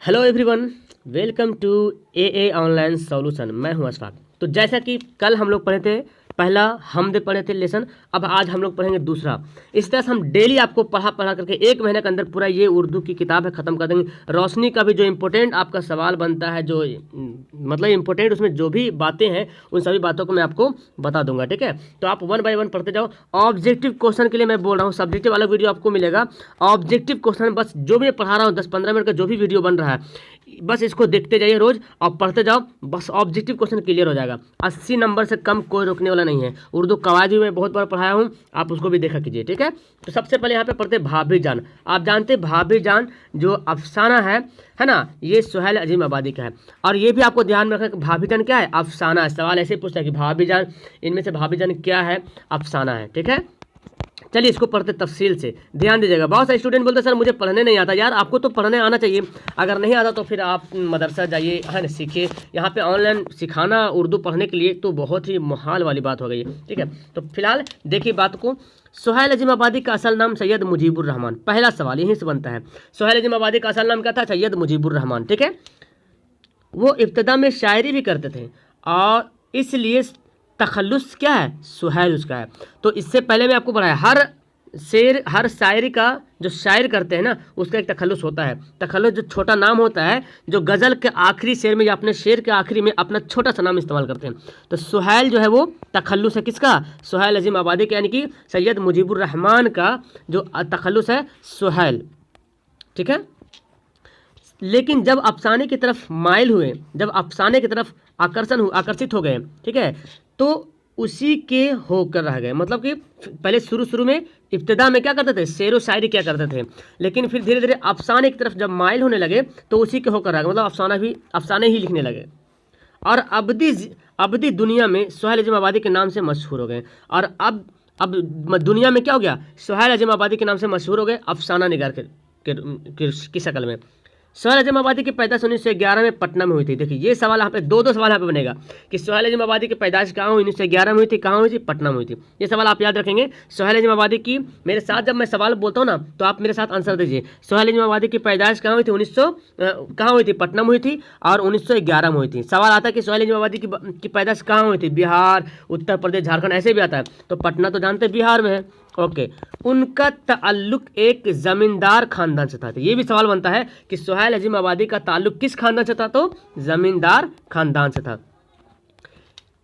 Hello everyone, welcome to a online solution. मैं हूं अशफाक। तो जैसा कि कल हम लोग पढ़े थे पहला हमदे पढ़े थे लेसन, अब आज हम लोग पढ़ेंगे दूसरा। इस तरह से हम डेली आपको पढ़ा करके 1 महीने के अंदर पूरा ये उर्दू की किताब है ख़त्म कर देंगे। रोशनी का भी जो इम्पोर्टेंट आपका सवाल बनता है, जो मतलब इम्पोर्टेंट उसमें जो भी बातें हैं उन सभी बातों को मैं आपको बता दूंगा। ठीक है, तो आप 1 बाय 1 पढ़ते जाओ। ऑब्जेक्टिव क्वेश्चन के लिए मैं बोल रहा हूँ, सब्जेक्टिव वाला वीडियो आपको मिलेगा। ऑब्जेक्टिव क्वेश्चन बस जो भी मैं पढ़ा रहा हूँ 10-15 मिनट का जो भी वीडियो बन रहा है, बस इसको देखते जाइए रोज और पढ़ते जाओ, बस ऑब्जेक्टिव क्वेश्चन क्लियर हो जाएगा। 80 नंबर से कम कोई रोकने वाला नहीं है। उर्दू कवायद भी मैं बहुत बार पढ़ाया हूँ, आप उसको भी देखा कीजिए। ठीक है, तो सबसे पहले यहाँ पे पढ़ते भाभी जान। आप जानते हैं भाभी जान जो अफसाना है ना, ये सुहेल अजीम आबादी का है। और ये भी आपको ध्यान में रखना कि भाभी जान क्या है, अफसाना है। सवाल ऐसे पूछता है कि भाभी जान, इनमें से भाभी जान क्या है, अफसाना है। ठीक है, चलिए इसको पढ़ते तफसील से, ध्यान दीजिएगा। बहुत सारे स्टूडेंट बोलते हैं सर मुझे पढ़ने नहीं आता। यार आपको तो पढ़ने आना चाहिए, अगर नहीं आता तो फिर आप मदरसा जाइए, है ना, सीखिए। यहाँ पे ऑनलाइन सिखाना उर्दू पढ़ने के लिए तो बहुत ही मुहाल वाली बात हो गई है। ठीक है, तो फिलहाल देखिए बात को। सुहेल अजीम आबादी का असल नाम सैयद मुजीबुर रहमान। पहला सवाल यहीं से बनता है, सुहेल अजीम आबादी का असल नाम क्या था? सैयद मुजीबुर रहमान। ठीक है, वो इब्तदा में शायरी भी करते थे और इसलिए तखल्लुस क्या है, सुहेल उसका है। तो इससे पहले मैं आपको पढ़ाया, हर शायरी का जो शायर करते हैं ना, उसका एक तखल्लुस होता है। तखल्लुस जो छोटा नाम होता है, जो गज़ल के आखिरी शेर में या अपने शेर के आखिरी में अपना छोटा सा नाम इस्तेमाल करते हैं। तो सुहेल जो है वो तखल्लुस है किसका? सुहेल अजीम आबादी का, यानी कि सैयद मुजीबुर रहमान का जो तखल्लुस है सुहेल। ठीक है, लेकिन जब अफसाने की तरफ माइल हुए, जब अफसाने की तरफ आकर्षित हो गए, ठीक है, तो उसी के होकर रह गए। मतलब कि पहले शुरू में इब्तिदा में क्या करते थे, शेर व शायरी क्या करते थे, लेकिन फिर धीरे धीरे अफसाने की तरफ जब माइल होने लगे तो उसी के होकर रह गए। मतलब अफसाने ही लिखने लगे और अबदी दुनिया में सुहेल अजीम आबादी के नाम से मशहूर हो गए। और अब दुनिया में क्या हो गया, सुहेल अजीम आबादी के नाम से मशहूर हो गए, अफसाना निगार की शक्ल में। सुहेल अजीम आबादी की पैदाइश 1911 में पटना में हुई थी। देखिए ये सवाल यहाँ पे दो सवाल यहाँ पे बनेगा कि सुहेल अजीम आबादी की पैदाइश कहाँ हुई, 1911 में हुई थी, कहाँ हुई थी, पटना में हुई थी। ये सवाल आप याद रखेंगे। सुहेल अजीम आबादी की, मेरे साथ जब मैं सवाल बोलता हूँ ना तो आप मेरे साथ आंसर दीजिए। सुहेल अजीम आबादी की पैदाइश कहाँ हुई थी, कहाँ हुई थी, पटना में हुई थी और 1911 में हुई थी। सवाल आता है कि सुहेल अजीम आबादी की पैदाइश कहाँ हुई थी, बिहार, उत्तर प्रदेश, झारखंड, ऐसे भी आता है। तो पटना तो जानते बिहार में है। ओके, उनका ताल्लुक एक जमींदार खानदान से था। तो ये भी सवाल बनता है कि सुहेल अजीम आबादी का ताल्लुक किस खानदान से था, तो जमींदार खानदान से था।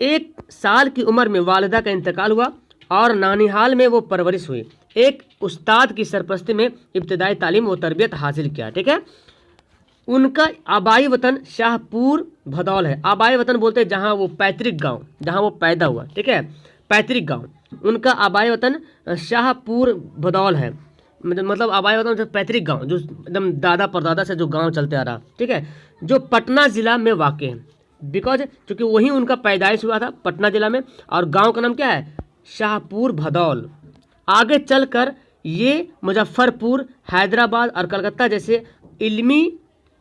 1 साल की उम्र में वालिदा का इंतकाल हुआ और नानिहाल में वो परवरिश हुई। एक उस्ताद की सरपरस्ती में इब्तदाई तालीम व तरबियत हासिल किया। ठीक है, उनका आबाई वतन शाहपुर भदौल है। आबाई वतन बोलते हैं जहाँ वो पैतृक गांव, जहाँ वो पैदा हुआ। ठीक है, पैतृक गांव उनका आबाई वतन शाहपुर भदौल है। मतलब आबाई वतन जो पैतृक गांव, जो एकदम दादा परदादा से जो गांव चलते आ रहा। ठीक है, जो पटना ज़िला में वाक़ है, बिकॉज चूँकि वहीं उनका पैदाइश हुआ था पटना ज़िला में। और गांव का नाम क्या है, शाहपुर भदौल। आगे चलकर ये मुजफ्फरपुर, हैदराबाद और कलकत्ता जैसे इल्मी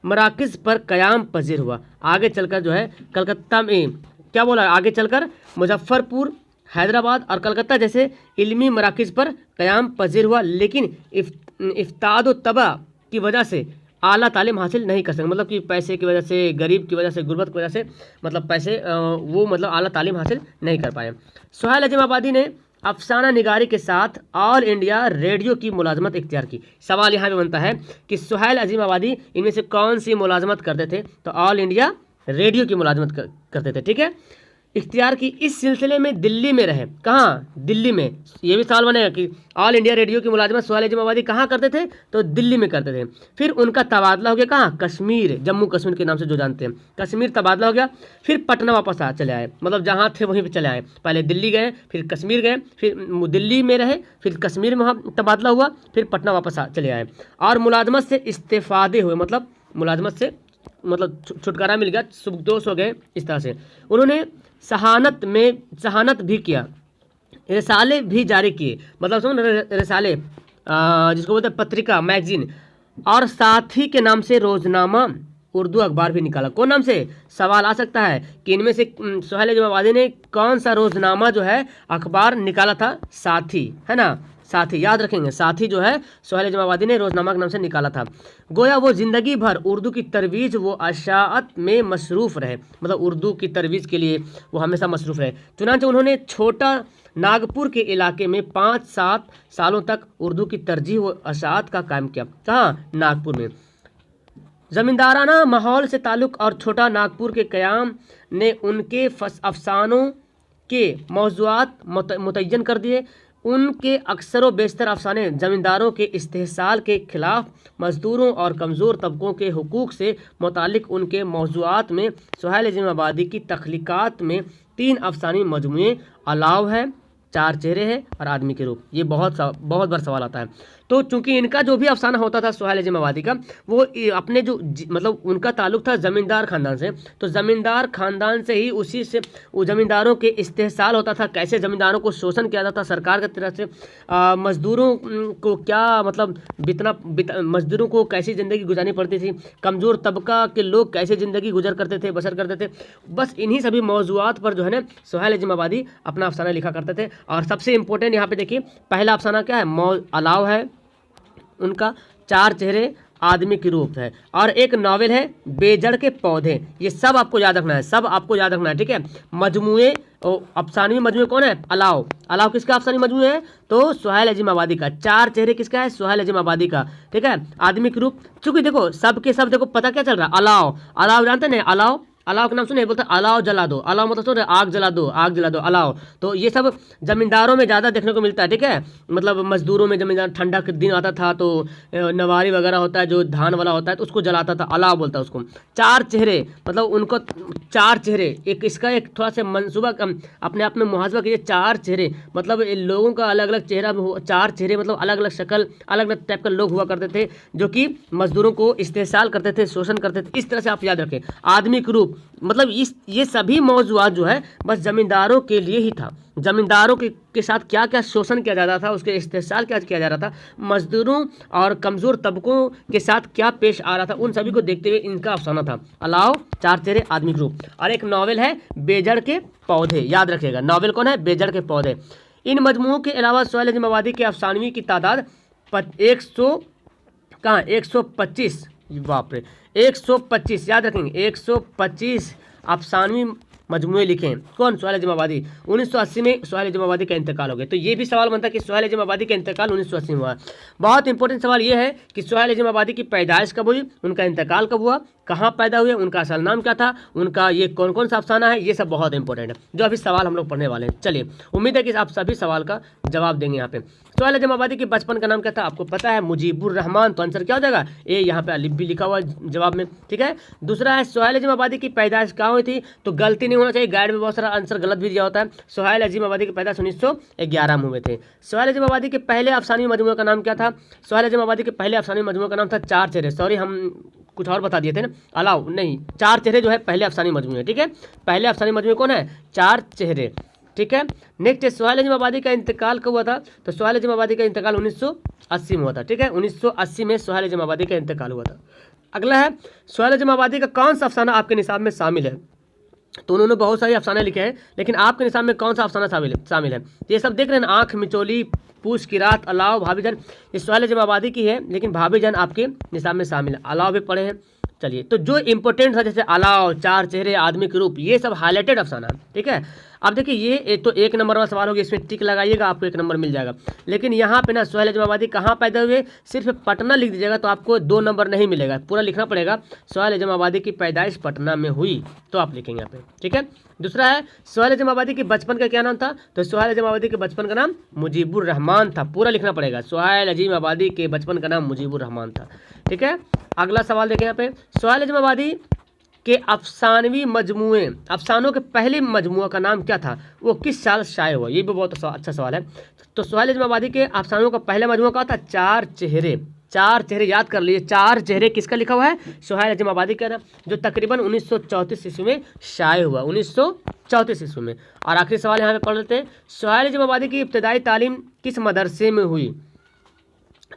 मराकज़ पर क़याम पज़ीर हुआ। आगे चलकर जो है कलकत्ता में क्या बोला, आगे चलकर मुजफ्फरपुर, हैदराबाद और कलकत्ता जैसे इल्मी मराकज़ पर क़याम पज़ीर हुआ, लेकिन इफ्ताद व तबा की वजह से आला तालीम हासिल नहीं कर सके। मतलब कि पैसे की वजह से, गरीब की वजह से, गुर्बत की वजह से, मतलब वो मतलब आला तालीम हासिल नहीं कर पाए। सुहेल अजीम आबादी ने अफसाना निगारी के साथ ऑल इंडिया रेडियो की मुलाजमत इख्तियार की। सवाल यहाँ पे बनता है कि सुहेल अजीम आबादी इनमें से कौन सी मुलाजमत करते थे, तो ऑल इंडिया रेडियो की मुलाजमत करते थे। ठीक है, इख्तियार की। इस सिलसिले में दिल्ली में रहे। कहाँ, दिल्ली में। ये भी सवाल बनेगा कि ऑल इंडिया रेडियो की मुलाजमत सुहेल अजीम आबादी कहाँ करते थे, तो दिल्ली में करते थे। फिर उनका तबादला हो गया कहाँ, कश्मीर, जम्मू कश्मीर के नाम से जो जानते हैं, कश्मीर तबादला हो गया। फिर पटना वापस चले आए, मतलब जहाँ थे वहीं पर चले आए। पहले दिल्ली गए, फिर कश्मीर गए, फिर दिल्ली में रहे, फिर कश्मीर में वहाँ तबादला हुआ, फिर पटना वापस चले आए। और मुलाजमत से इस्तीफादे हुए, मतलब मुलाजमत से मतलब छुटकारा मिल गया, सुबकदोश हो गए। इस तरह से उन्होंने सहानत भी किया, रिसाले भी जारी किए। मतलब सुन, रिसाले जिसको बोलते हैं पत्रिका, मैगजीन, और साथी के नाम से रोजनामा उर्दू अखबार भी निकाला। कौन नाम से, सवाल आ सकता है कि इनमें से सुहेल अजीम आबादी ने कौन सा रोजनामा जो है अखबार निकाला था, साथी, है ना, साथी, याद रखेंगे, साथी जो है सुहेल जमाबादी ने रोजनामा के नाम से निकाला था। गोया वो जिंदगी भर उर्दू की तरवीज व अशाअत में मसरूफ़ रहे, मतलब उर्दू की तरवीज के लिए वो हमेशा मसरूफ़ रहे। चुनांचे उन्होंने छोटा नागपुर के इलाके में 5-7 सालों तक उर्दू की तरजीह व अशाअत का कायम किया। कहाँ? नागपुर में। ज़मींदाराना माहौल से ताल्लुक़ और छोटा नागपुर के क़याम ने उनके अफसानों के मौज़ूआत मुतय्यन कर दिए। उनके अक्सर व बेशतर अफसाने ज़मींदारों के इस्तेहसाल के ख़िलाफ़, मज़दूरों और कमज़ोर तबकों के हुकूक़ से मुतालिक उनके मौज़ूआत में सुहेल जमाबादी की तख्लीक़ात में 3 अफसानी मजमूए अलाव है, 4 चेहरे हैं और आदमी के रूप। ये बहुत बार सवाल आता है। तो चूंकि इनका जो भी अफसाना होता था सुहेल जमाबादी का, वो अपने जो मतलब उनका ताल्लुक़ था ज़मींदार ख़ानदान से, तो ज़मींदार ख़ानदान से ही उसी से वो ज़मींदारों के इस्तेहसाल होता था, कैसे ज़मींदारों को शोषण किया जाता था सरकार की तरफ से, मज़दूरों को क्या मतलब मज़दूरों को कैसी ज़िंदगी गुजारनी पड़ती थी, कमज़ोर तबका के लोग कैसे ज़िंदगी गुजर करते थे, बसर करते थे। बस इन्हीं सभी मौज़ूआत पर जो है ना सुहेल जमाबादी अपना अफसाना लिखा करते थे। और सबसे इम्पोर्टेंट यहाँ पे देखिए, पहला अफसाना क्या है? अलाव है, उनका 4 चेहरे, आदमी के रूप है, और एक नावल है बेजड़ के पौधे। ये सब आपको याद रखना है, सब आपको याद रखना है, ठीक है। मजमूए अफसानवी मजमूए कौन है? अलाव। अलाव किसका अफसानी मजमूए है? तो सुहेल जमाबादी का। 4 चेहरे किसका है? सुहेल जमाबादी का, ठीक है। आदमी के रूप, चूंकि देखो सब के सब देखो पता क्या चल रहा है, अलाव। अलाव जानते हैं? अलाव, अलाव का नाम सुने, बोलते अलाव जला दो। अलाव मतलब सुन रहे, आग जला दो, आग जला दो, अलाव। तो ये सब जमींदारों में ज़्यादा देखने को मिलता है, ठीक है। मतलब मजदूरों में, जमींदार ठंडा के दिन आता था तो नवारी वगैरह होता है जो धान वाला होता है, तो उसको जलाता था, अलाव बोलता है उसको। 4 चेहरे मतलब उनको 4 चेहरे, एक इसका एक थोड़ा सा मंसूबा अपने आप में मुहासबा कीजिए। 4 चेहरे मतलब लोगों का अलग अलग चेहरा, 4 चेहरे मतलब अलग अलग शक्ल, अलग अलग टाइप का लोग हुआ करते थे जो कि मजदूरों को इस्तेहसाल करते थे, शोषण करते थे। इस तरह से आप याद रखें। आदमी के रूप मतलब ये सभी मौजूआत जो है बस ज़मींदारों के लिए ही था। ज़मींदारों के साथ क्या क्या शोषण किया जाता था, उसके इस्तेहसाल क्या किया जा रहा था, मजदूरों और कमज़ोर तबकों के साथ क्या पेश आ रहा था, उन सभी को देखते हुए इनका अफसाना था अलाव, 4 चेहरे, आदमी ग्रुप। और एक नावल है बेजड़ के पौधे, याद रखिएगा नावल कौन है? बेजड़ के पौधे। इन मजमूओं के अलावा सुहेल जमाबादी के अफसानवी की तादाद 125, बाप रे 125, याद रखेंगे 125 अफसानवी मजमूए लिखे हैं। कौन? सुहेल जमाबादी। 1980 में सुहेल जमाबादी का इंतकाल हो गया। तो ये भी सवाल बनता है कि सुहेल जमाबादी का इंतकाल 1980 में हुआ। बहुत इंपॉर्टेंट सवाल ये है कि सुहेल जमाबादी की पैदाइश कब हुई, उनका इंतकाल कब हुआ, कहाँ पैदा हुए, उनका असल नाम क्या था, उनका ये कौन कौन सा अफसाना है, ये सब बहुत इंपॉर्टेंट है जो अभी सवाल हम लोग पढ़ने वाले हैं। चलिए, उम्मीद है कि आप सभी सवाल का जवाब देंगे। यहाँ पे सुहेल जमाबादी के बचपन का नाम क्या था? आपको पता है, मुजीबुर रहमान। तो आंसर क्या हो जाएगा? ए, यहाँ पे अलिफ भी लिखा हुआ है जवाब में, ठीक है। दूसरा है सुहेल जमाबादी की पैदाइश कहाँ हुई थी? तो गलती नहीं होना चाहिए, गाइड में बहुत सारा आंसर गलत भी दिया होता है। सुहेल जमाबादी की पैदाइश 1911 में हुए थे। सुहेल जमाबादी के पहले अफसानी मजमूए का नाम क्या था? सुहेल जमाबादी के पहले अफसानी मजमूए का नाम था 4 चेहरे। सॉरी, हम कुछ और बता दिए थे ना, अलाव नहीं, 4 चेहरे जो है पहले अफसानी मजमूए, ठीक है। पहले अफसानी मजमूए कौन है? 4 चेहरे, ठीक है। नेक्स्ट है सुहेल जमाबादी का इंतकाल कब हुआ था? तो सुहेल जमाबादी का इंतकाल 1980 में हुआ था, ठीक है। 1980 में सुहेल जमाबादी का इंतकाल हुआ था। अगला है सुहेल जमाबादी का कौन सा अफसाना आपके निसाब में शामिल है? तो उन्होंने बहुत सारे अफसाने लिखे हैं, लेकिन आपके निसाब में कौन सा अफसाना शामिल है? ये सब देख रहे हैं, आँख मिचोली, पूछ की रात, अलाव, भाभीजान। ये सुहेल जमाबादी की है, लेकिन भाभीजान आपके निसाब में शामिल है। अलाव भी पढ़े हैं। चलिए, तो जो इंपॉर्टेंट था जैसे अलाव, 4 चेहरे, आदमी के रूप, ये सब हाईलाइटेड अफसाना, ठीक है। अब देखिए, ये तो 1 नंबर वाला सवाल हो गया, इसमें टिक लगाइएगा, आपको 1 नंबर मिल जाएगा। लेकिन यहाँ पे ना सुहेल जमाबादी कहाँ पैदा हुए, सिर्फ पटना लिख दीजिएगा तो आपको 2 नंबर नहीं मिलेगा, पूरा लिखना पड़ेगा। सुहेल जमाबादी की पैदाइश पटना में हुई, तो आप लिखेंगे यहाँ पे, ठीक है। दूसरा है सुहेल जमाबादी के बचपन का क्या नाम था? तो सुहेल जमाबादी के बचपन का नाम मुजीबुर रहमान था, पूरा लिखना पड़ेगा। सुहेल जमाबादी के बचपन का नाम मुजीबुर रहमान था, ठीक है। अगला सवाल देखें यहाँ पे, सुहेल जमाबादी के अफसानवी मजमूए, अफसानों के पहले मजमुआ का नाम क्या था? वो किस साल शाये हुआ? ये भी बहुत अच्छा सवाल है। तो सुहेल जमाबादी के अफसानों का पहला मजमुआ क्या था? 4 चेहरे। 4 चेहरे याद कर लिए। 4 चेहरे किसका लिखा हुआ है? सुहेल जमाबादी का, जो तकरीबन 1934 ईस्वी में शाये हुआ, 1934 ईस्वी में। और आखिरी सवाल यहाँ पे पढ़ लेते हैं, सुहेल जमाबादी की इब्तदाई तालीम किस मदरसे में हुई?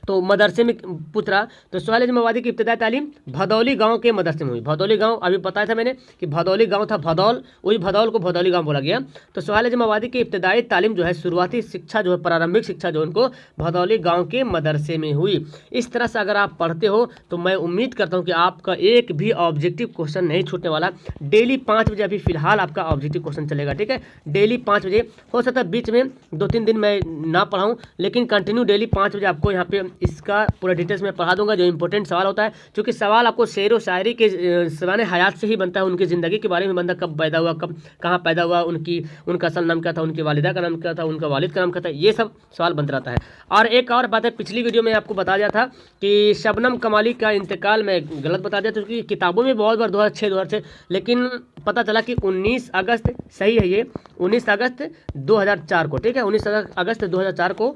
तो मदरसे में पूछ रहा, तो सुहेल अजम आबादी की इब्तदाई तालीम भदौली गांव के मदरसे में हुई। भदौली गांव अभी बताया था मैंने कि भदौली गांव था, भदौल, वही भदौल को भदौली गांव बोला गया। तो सुहेल अजम आबादी की इब्तदाई तालीम जो है, शुरुआती शिक्षा जो है, प्रारंभिक शिक्षा जो उनको भदौली गाँव के मदरसे में हुई। इस तरह से अगर आप पढ़ते हो तो मैं उम्मीद करता हूँ कि आपका एक भी ऑब्जेक्टिव क्वेश्चन नहीं छूटने वाला। डेली 5 बजे अभी फिलहाल आपका ऑब्जेक्टिव क्वेश्चन चलेगा, ठीक है। डेली 5 बजे, हो सकता है बीच में 2-3 दिन मैं ना पढ़ाऊँ, लेकिन कंटिन्यू डेली 5 बजे आपको यहाँ पे इसका पूरा डिटेल्स में पढ़ा दूंगा। जो इंपॉर्टेंट सवाल होता है, क्योंकि सवाल आपको शेर व शायरी के सवाल हयात से ही बनता है, उनकी ज़िंदगी के बारे में, बंदा कब पैदा हुआ, कब कहाँ पैदा हुआ, उनका असल नाम क्या था, उनकी वालिदा का नाम क्या था, उनका वालिद का नाम क्या था, ये सब सवाल बनता रहता है। और एक और बात है, पिछली वीडियो में आपको बता दिया था कि शबनम कमाली का इंतकाल मैं गलत बता दिया था, क्योंकि किताबों में बहुत बार 2006, लेकिन पता चला कि 19 अगस्त सही है, ये 19 अगस्त 2004 को, ठीक है, 19 अगस्त 2004 को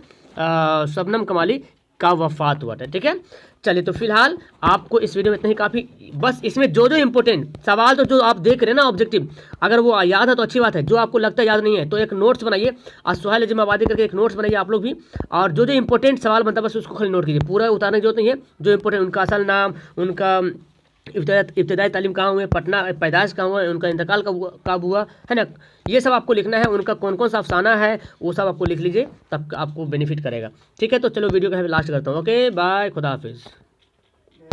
शबनम कमाली का वफात हुआ था, ठीक है। चलिए, तो फिलहाल आपको इस वीडियो में इतना ही काफ़ी। बस इसमें जो जो इंपॉर्टेंट सवाल तो जो आप देख रहे हैं ना ऑब्जेक्टिव, अगर वो याद है तो अच्छी बात है, जो आपको लगता है याद नहीं है तो एक नोट्स बनाइए, और सुहेल अजम आबादी करके एक नोट्स बनाइए आप लोग भी, और जो जो इंपॉर्टेंट सवाल बनता है बस उसको खाली नोट कीजिए, पूरा उतारने की जरूरत नहीं है। जो इंपॉर्टेंट, उनका असल नाम, उनका इब्तदाई तालीम कहाँ हुए, पटना पैदाइश कहाँ हुआ, उनका इंतकाल कब हुआ है ना, ये सब आपको लिखना है। उनका कौन कौन सा अफसाना है वो सब आपको लिख लीजिए, तब आपको बेनिफिट करेगा, ठीक है। तो चलो वीडियो का लास्ट करता हूँ। ओके बाय, खुदा हाफिज़।